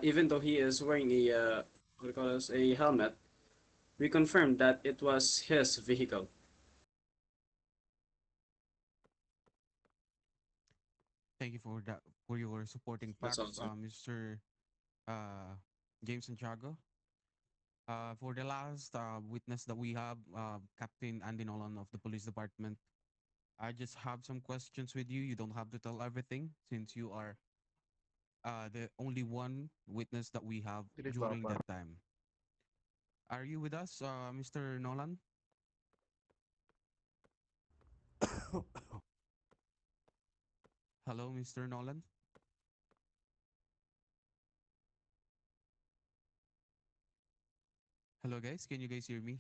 even though he is wearing a what do you call this, a helmet, we confirmed that it was his vehicle. Thank you for that, for your supporting That's all, facts, sir. Mr. Uh, James Santiago. For the last witness that we have, Captain Andy Nolan of the Police Department, I just have some questions with you. You don't have to tell everything since you are the only one witness that we have Sige, during Papa. that time. Are you with us, Mr. Nolan? Hello, Mr. Nolan. Hello, guys. Can you guys hear me?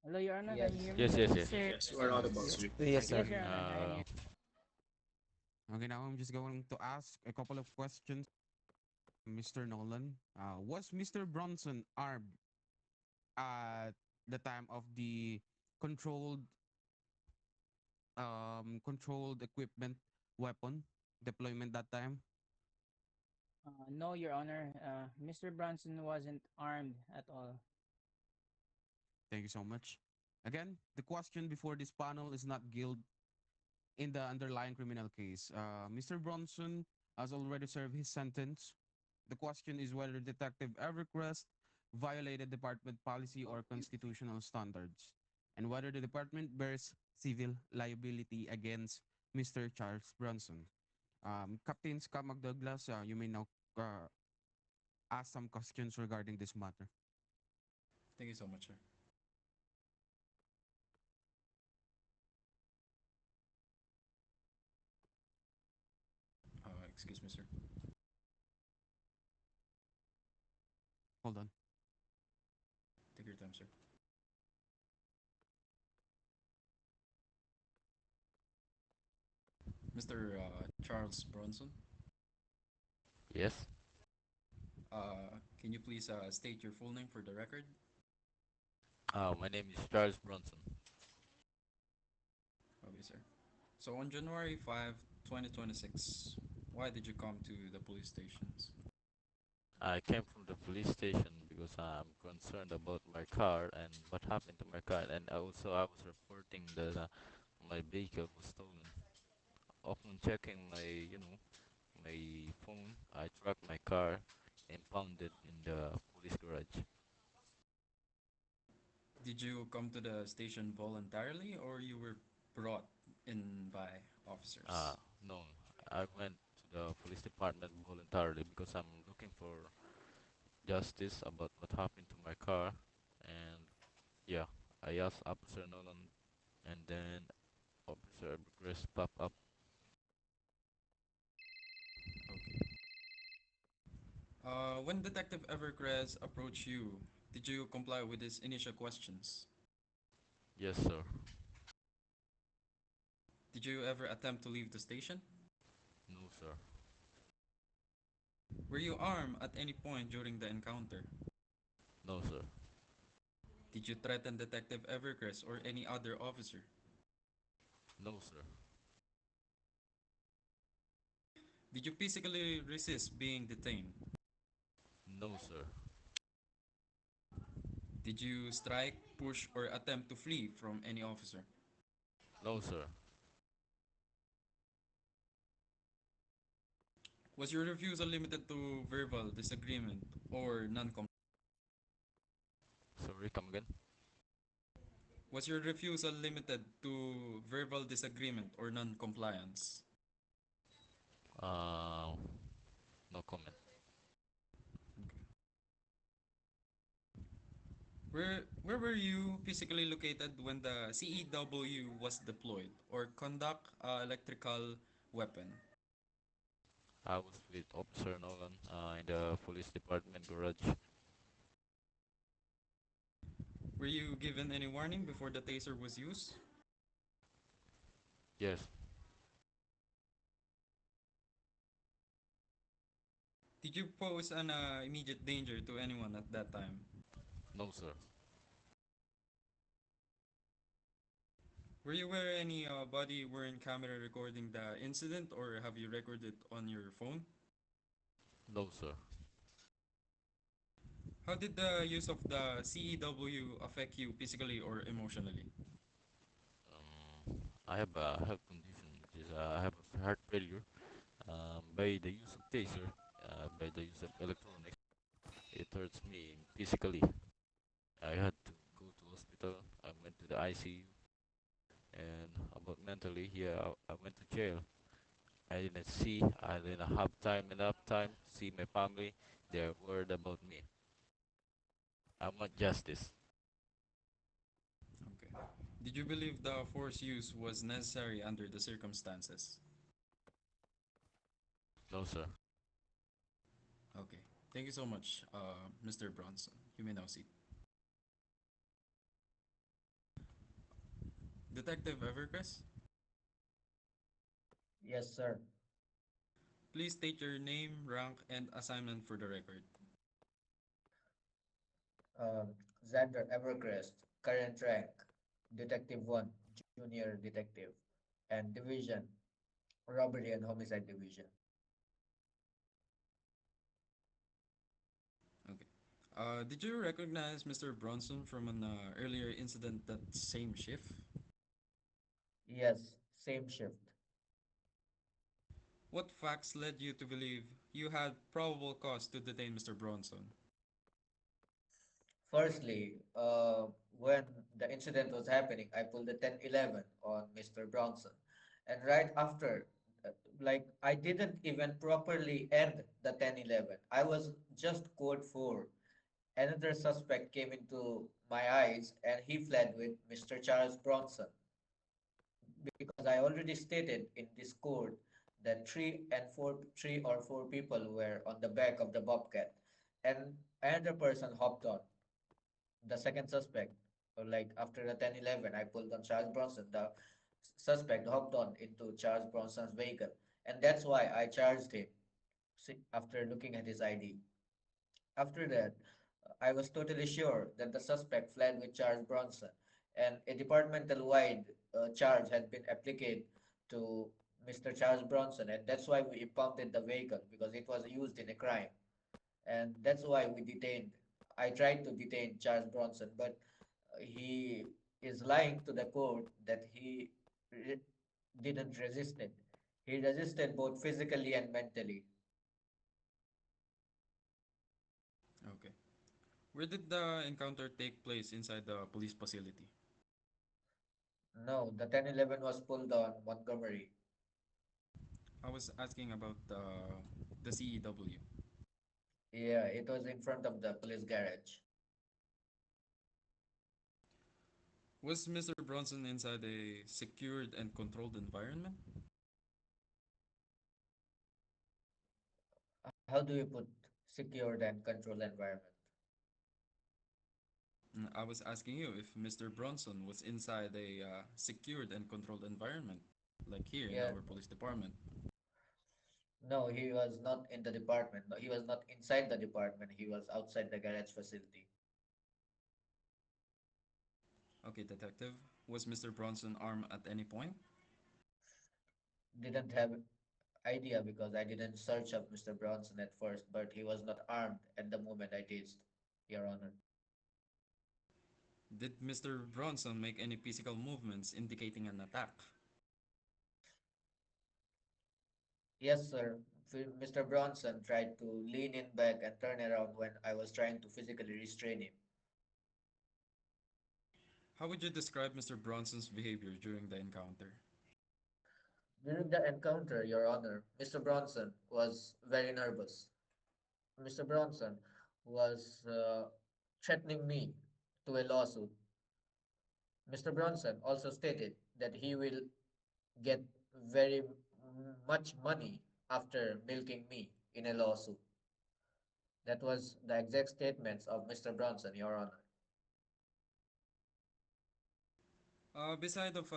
Hello, Your Honor, can you Yes. hear me? Yes, yes, Yes, yes. sir. Yes, you are audible, Yes. sir. Yes, Yes, sir. Your Honor, I am Uh, here. Okay, now I'm just going to ask a couple of questions, Mr. Nolan. Was Mr. Bronson armed at the time of the controlled controlled equipment weapon deployment that time? No, Your Honor, Mr. Bronson wasn't armed at all. Thank you so much. Again, the question before this panel is not guilt in the underlying criminal case. Mr. Bronson has already served his sentence. The question is whether Detective Evercrest violated department policy or constitutional standards, and whether the department bears civil liability against Mr. Charles Bronson. Captain Scott McDouglas, you may now uh, ask some questions regarding this matter. Thank you so much, sir. Excuse me, sir. Hold on. Take your time, sir. Mr. Charles Bronson, yes. can you please state your full name for the record? My name is Charles Bronson. Okay, sir. So on January 5, 2026, why did you come to the police stations? I came from the police station because I'm concerned about my car and what happened to my car, and also I was reporting that my vehicle was stolen. Upon checking my phone, I tracked my car and found it in the police garage. Did you come to the station voluntarily or you were brought in by Uh, officers? no, I went to the police department voluntarily because I'm looking for justice about what happened to my car, and yeah, I asked Officer Nolan, and then Officer Chris pop up. Okay. When Detective Evercrest approached you, did you comply with his initial questions? Yes, sir. Did you ever attempt to leave the station? No, sir. Were you armed at any point during the encounter? No, sir. Did you threaten Detective Evercrest or any other officer? No, sir. Did you physically resist being detained? No, sir. Did you strike, push, or attempt to flee from any officer? No, sir. Was your refusal limited to verbal disagreement or non-compliance? Sorry, come again. Was your refusal limited to verbal disagreement or non-compliance? Uh, no comment. Okay. Where were you physically located when the CEW was deployed or conduct electrical weapon? I was with Officer Nolan in the police department garage. Were you given any warning before the taser was used? Yes. Did you pose an immediate danger to anyone at that time? No, sir. Were you aware any body worn camera recording the incident or have you recorded on your phone? No, sir. How did the use of the CEW affect you physically or emotionally? I have a health condition, which is I have a heart failure. By the use of taser, by the use of electronics, it hurts me physically. I had to go to hospital. I went to the ICU, and about mentally, yeah, I went to jail. I didn't have enough time to see my family. They're worried about me. I want justice. Okay. Did you believe the force use was necessary under the circumstances? No, sir. Okay. Thank you so much, Mr. Bronson. You may now sit. Detective Evercrest, Yes, sir. please state your name, rank, and assignment for the record. Xander Evercrest, current rank, Detective 1, Junior Detective, and Division, Robbery and Homicide Division. Okay. Did you recognize Mr. Bronson from an earlier incident that same shift? Yes, same shift. What facts led you to believe you had probable cause to detain Mr. Bronson? Firstly, when the incident was happening, I pulled the 10-11 on Mr. Bronson. And right after, I didn't even properly end the 10-11. I was just code 4. Another suspect came into my eyes and he fled with Mr. Charles Bronson because I already stated in this code that three or four people were on the back of the bobcat, and another person hopped on the second suspect. Like after the 10-11, I pulled on Charles Bronson. The suspect hopped on into Charles Bronson's vehicle, and that's why I charged him after looking at his ID. After that, I was totally sure that the suspect fled with Charles Bronson, and a departmental-wide charge had been applied to Mr. Charles Bronson, and that's why we impounded the vehicle because it was used in a crime, and that's why we detained. I tried to detain Charles Bronson, but he is lying to the court that he re- didn't resist it. He resisted both physically and mentally. Okay. Where did the encounter take place inside the police facility? No, the 10-11 was pulled on Montgomery. I was asking about the CEW. Yeah, it was in front of the police garage. Was Mr. Bronson inside a secured and controlled environment? How do you put secured and controlled environment? I was asking you if Mr. Bronson was inside a secured and controlled environment, like here in Yeah, our police department. no, he was not in the department. No, he was not inside the department. He was outside the garage facility. Okay, detective. Was Mr. Bronson armed at any point? Didn't have idea because I didn't search up Mr. Bronson at first, but he was not armed at the moment I did, Your Honor. Did Mr. Bronson make any physical movements indicating an attack? Yes, sir. Mr. Bronson tried to lean in back and turn around when I was trying to physically restrain him. How would you describe Mr. Bronson's behavior during the encounter? During the encounter, Your Honor, Mr. Bronson was very nervous. Mr. Bronson was threatening me to a lawsuit. Mr. Bronson also stated that he will get very much money after milking me in a lawsuit. That was the exact statements of Mr. Bronson, Your Honor. Beside of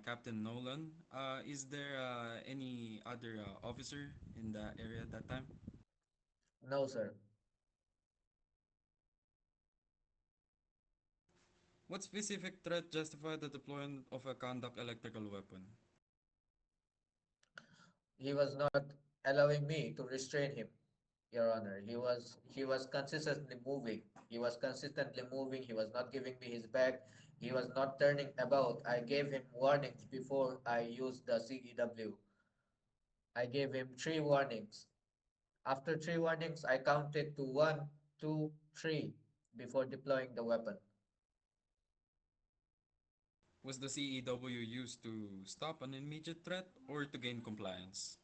Captain Nolan, is there any other officer in the area at that time? No, sir. What specific threat justified the deployment of a conduct electrical weapon? He was not allowing me to restrain him. Your Honor. He was consistently moving. He was consistently moving. He was not giving me his back. He was not turning about. I gave him warnings before I used the CEW. I gave him three warnings. After three warnings, I counted to one, two, three before deploying the weapon Was the CEW used to stop an immediate threat or to gain compliance?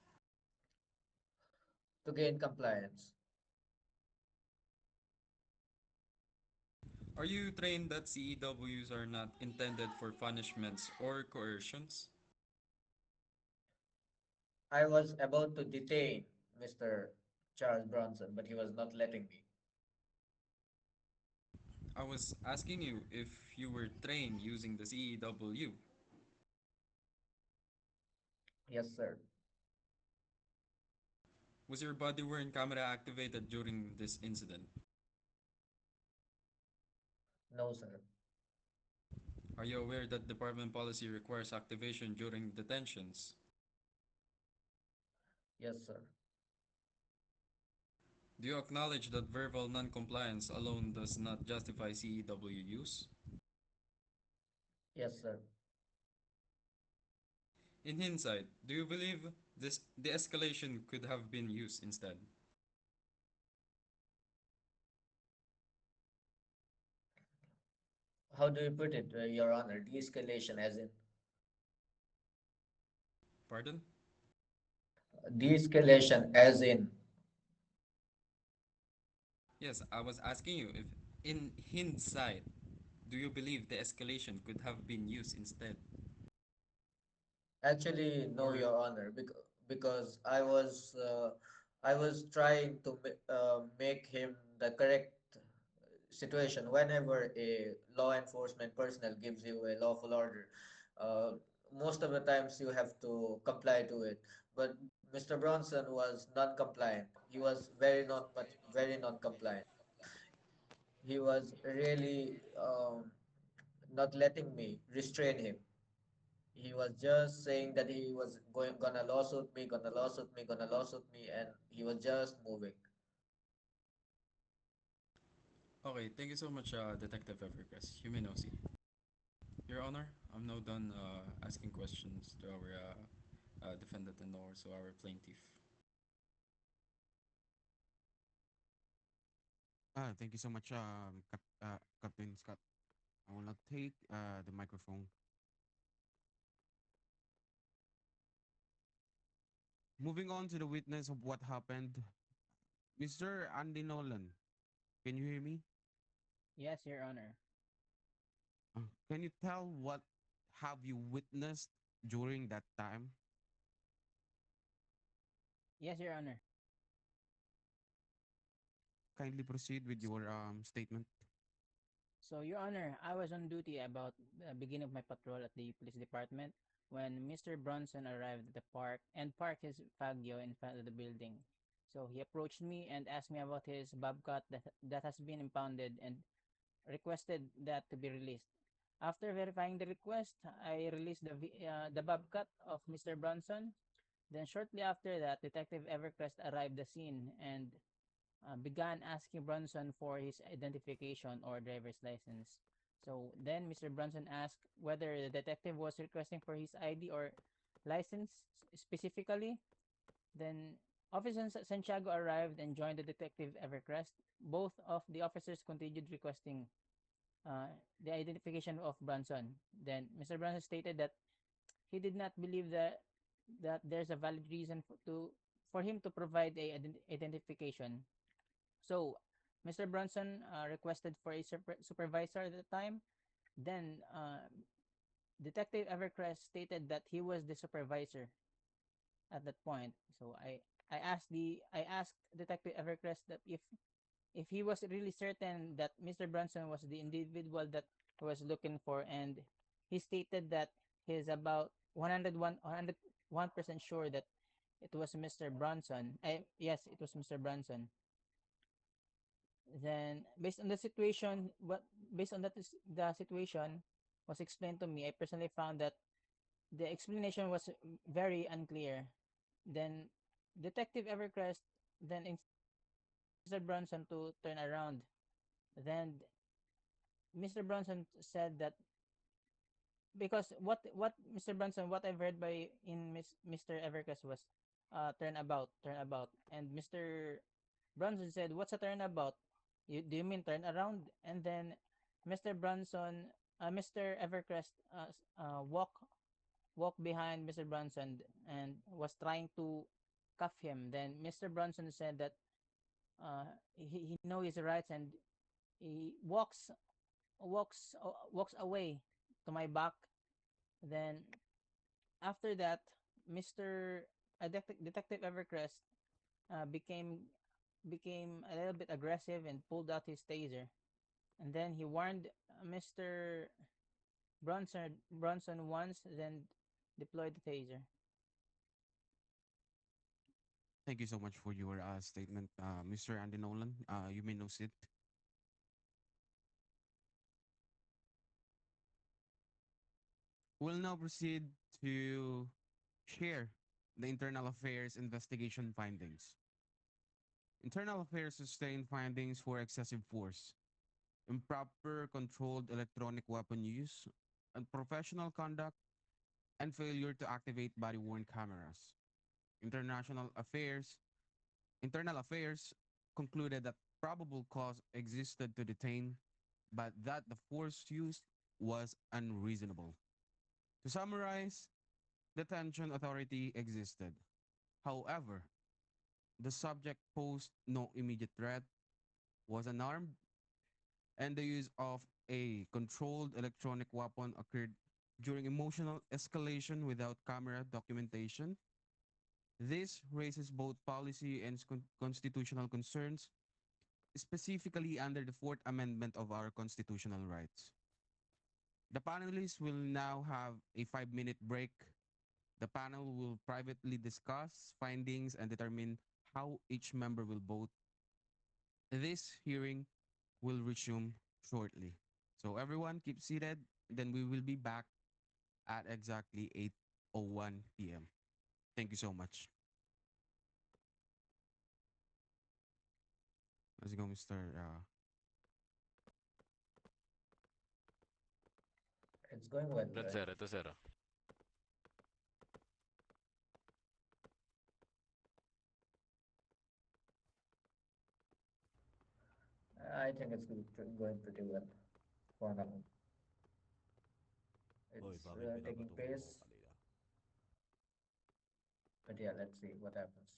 to gain compliance. Are you trained that CEWs are not intended for punishments or coercions? I was about to detain Mr. Charles Bronson, but he was not letting me. I was asking you if you were trained using the CEW. Yes, sir. Was your body worn camera activated during this incident? No, sir. Are you aware that department policy requires activation during detentions? Yes, sir. Do you acknowledge that verbal non-compliance alone does not justify CEW use? Yes, sir. In hindsight, do you believe this de-escalation could have been used instead? How do you put it, Your Honor? De-escalation, as in Pardon? de-escalation, as in Yes, I was asking you if in hindsight, do you believe the escalation could have been used instead? actually no, Or Your Honor, because I was trying to make him the correct situation whenever a law enforcement personnel gives you a lawful order. Uh, Most of the times you have to comply to it, but Mr. Bronson was non-compliant. He was very non-compliant. He was really not letting me restrain him. He was just saying that he was gonna lawsuit me, gonna lawsuit me, gonna lawsuit me, and he was just moving. okay, thank you so much, Detective Evercrest. You may now see. Your Honor, I'm now done asking questions to our defendant and also our plaintiff. Thank you so much, Captain Scott. I will not take the microphone. Moving on to the witness of what happened, Mr. Andy Nolan. Can you hear me? Yes, Your Honor. Can you tell what have you witnessed during that time? Yes, Your Honor. Kindly proceed with your statement. So, Your Honor, I was on duty about the beginning of my patrol at the police department when Mr. Bronson arrived at the park and parked his Faggio in front of the building. So he approached me and asked me about his bobcat that has been impounded and requested that to be released. After verifying the request, I released the bobcat of Mr. Bronson. Then shortly after that, Detective Evercrest arrived at the scene and began asking Bronson for his identification or driver's license. So then Mr. Bronson asked whether the detective was requesting for his ID or license specifically. Then Officer Santiago arrived and joined the detective Evercrest. Both of the officers continued requesting the identification of Bronson. Then Mr. Bronson stated that he did not believe that there's a valid reason for him to provide a identification. So Mr. Bronson requested for a supervisor at the time. Then Detective Evercrest stated that he was the supervisor at that point. So I asked Detective Evercrest that if he was really certain that Mr. Bronson was the individual that he was looking for, and he stated that he's about 101% sure that it was Mr. Bronson. Yes, it was Mr. Bronson. Then based on that the situation was explained to me, I personally found that the explanation was very unclear. Then Detective Evercrest then Mr. Bronson to turn around. Then Mr. Bronson said that because what Mr. Bronson, what I've heard by in Mr. Evercrest was turn about, and Mr. Bronson said, "What's a turnabout? Do you mean turn around?" And then Mr. Bronson, Mr. Evercrest, walk behind Mr. Bronson and was trying to cuff him. Then Mr. Bronson said that he know his rights, and he walks away to my back. Then after that, Mr. Detective Evercrest uh, became became a little bit aggressive and pulled out his taser. And then he warned Mr. Bronson once, then deployed the taser. Thank you so much for your statement, Mr. Andy Nolan. You may now sit. We'll now proceed to share the Internal Affairs investigation findings. Internal Affairs sustained findings for excessive force, improper controlled electronic weapon use, unprofessional conduct, and failure to activate body-worn cameras. International Affairs, Internal Affairs concluded that probable cause existed to detain, but that the force used was unreasonable. To summarize, detention authority existed. However, the subject posed no immediate threat, was unarmed, and the use of a controlled electronic weapon occurred during emotional escalation without camera documentation. This raises both policy and constitutional concerns, specifically under the Fourth Amendment of our constitutional rights. The panelists will now have a 5-minute break. The panel will privately discuss findings and determine how each member will vote. This hearing will resume shortly. So everyone keep seated. Then we will be back at exactly 8:01 p.m. Thank you so much. Let's go, Mr. It's going well, Red right? zero, ito zero. I think it's going pretty well for now. Hoy, It's bakit taking pinapatuloy mo ako pace, kanina? but yeah, let's see what happens.